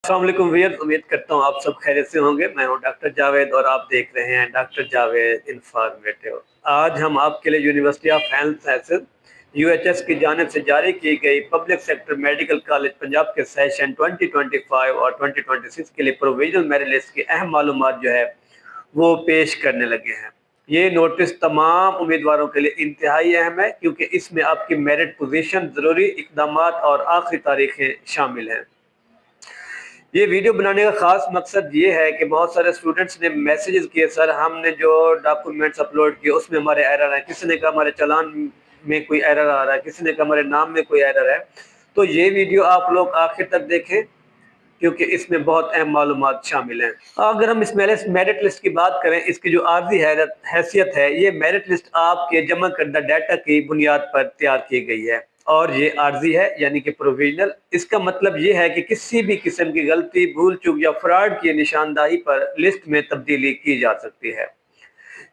अस्सलाम वालेकुम व्यूअर्स, उम्मीद करता हूँ आप सब खैरियत से होंगे। मैं हूँ डॉक्टर जावेद और आप देख रहे हैं डॉक्टर जावेद इंफॉर्मेटिव। आज हम आपके लिए university of health sciences UHS की जानिब से जारी की गई public sector medical college Punjab के सेशन 2025 और 2026 के लिए प्रोविजनल मेरिट लिस्ट की अहम मालूमात जो है वो पेश करने लगे हैं। ये नोटिस तमाम उम्मीदवारों के लिए इंतहाई अहम है, क्योंकि इसमें आपकी मेरिट पोजीशन, ज़रूरी इक़दामात और आखिरी तारीखें शामिल हैं। ये वीडियो बनाने का ख़ास मकसद ये है कि बहुत सारे स्टूडेंट्स ने मैसेजेस किए, सर हमने जो डॉक्यूमेंट्स अपलोड किए उसमें हमारे एरर हैं, किसी ने कहा हमारे चालान में कोई एरर आ रहा है, किसी ने कहा हमारे नाम में कोई एरर है। तो ये वीडियो आप लोग आखिर तक देखें, क्योंकि इसमें बहुत अहम मालूमात शामिल हैं। अगर हम इस मेरिट लिस्ट की बात करें, इसकी जो आर्जी हैसियत है, ये मेरिट लिस्ट आपके जमा करदा डाटा की बुनियाद पर तैयार की गई है और ये आर्जी है, यानी कि प्रोविजनल। इसका मतलब ये है कि किसी भी किस्म की गलती, भूल चूक या फ्रॉड की निशानदाही पर लिस्ट में तब्दीली की जा सकती है।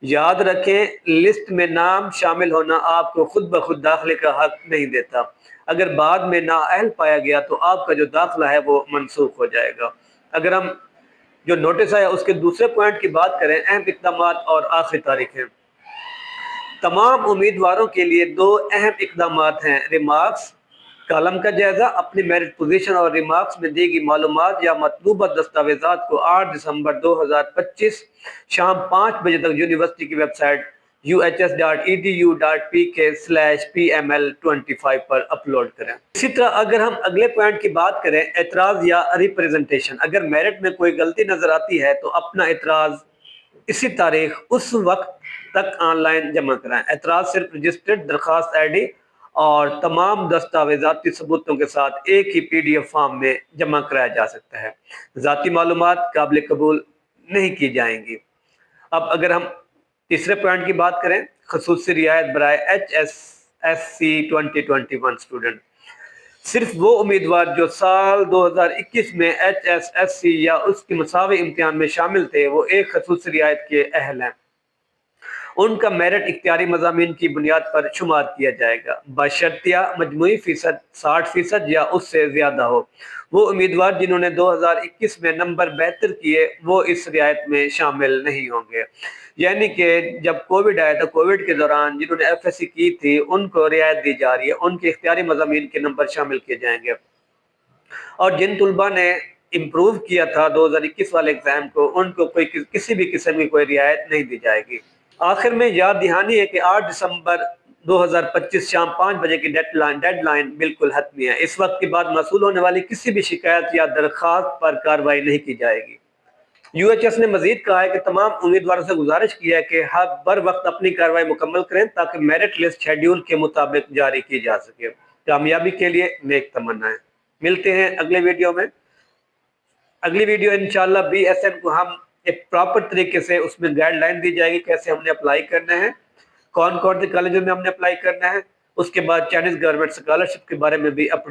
याद रखें, लिस्ट में नाम शामिल होना आपको खुद ब खुद दाखिले का हक नहीं देता। अगर बाद में नाअहल पाया गया तो आपका जो दाखिला है वो मनसूख हो जाएगा। अगर हम जो नोटिस आया उसके दूसरे पॉइंट की बात करें, अहम इक़दामात और आखिरी तारीखें। तमाम उम्मीदवारों के लिए दो अहम इक़दामात हैं। रिमार्क्स कॉलम का जायजा, अपनी मेरिट पोजीशन और रिमार्क्स में दी गई मालूमात या मतलूबा दस्तावेज़ात को 8 दिसंबर 2025 शाम 5 बजे तक यूनिवर्सिटी की वेबसाइट uhs.edu.pk/pml25 पर अपलोड करें। इसी तरह अगर हम अगले पॉइंट की बात करें, एतराज़ या रिप्रेजेंटेशन। अगर मेरिट में कोई गलती नज़र आती है तो अपना एतराज़ इसी तारीख उस वक्त तक ऑनलाइन जमा कराएं। एतराज़ सिर्फ रजिस्टर्ड दरखास्त आईडी और तमाम दस्तावेजाती सबूतों के साथ एक ही पीडीएफ फॉर्म में जमा कराया जा सकता है। ज़ाती मालूमात काबिल कबूल नहीं की जाएंगी। अब अगर हम तीसरे पॉइंट की बात करें, खसूसी रियायत बराए HSSC 2021 स्टूडेंट। सिर्फ वो उम्मीदवार जो साल 2021 में HSSC या उसकी मसावी इम्तिहान में शामिल थे, वो एक खसूसी रियायत के अहल हैं। उनका मेरिट इख्तियारी मज़ामीन की बुनियाद पर शुमार किया जाएगा, बशर्तिया मजमूई फीसद 60% या उससे ज़्यादा हो। वो उम्मीदवार जिन्होंने 2021 में नंबर बेहतर किए वो इस रियायत में शामिल नहीं होंगे। यानी कि जब कोविड आया था, कोविड के दौरान जिन्होंने FSC की थी उनको रियायत दी जा रही है, उनके इख्तियारी मज़ामीन के नंबर शामिल किए जाएंगे। और जिन तुलबा ने इम्प्रूव किया था 2021 वाले एग्ज़ाम को, उनको कोई किसी भी किस्म की कोई रियायत नहीं दी जाएगी। आखिर में याद दहानी है कि 8 दिसंबर 2025 शाम 5 बजे की डेडलाइन बिल्कुल हतमी है। इस वक्त के बाद मसूल होने वाली किसी भी शिकायत या दरख्वास्त पर कार्रवाई नहीं की जाएगी। यूएचएस ने मजीद कहा है कि तमाम उम्मीदवारों से गुजारिश की है कि हर बर वक्त अपनी कार्रवाई मुकम्मल करें ताकि मेरिट लिस्ट शेड्यूल के मुताबिक जारी की जा सके। कामयाबी के लिए नेक तमन्नाएं। मिलते हैं अगले वीडियो में। अगली वीडियो इंशाल्लाह BSN को हम एक प्रॉपर तरीके से उसमें गाइडलाइन दी जाएगी, कैसे हमने अप्लाई करना है, कौन कौन से कॉलेजों में हमने अप्लाई करना है। उसके बाद चाइनीज गवर्नमेंट स्कॉलरशिप के बारे में भी अपडेट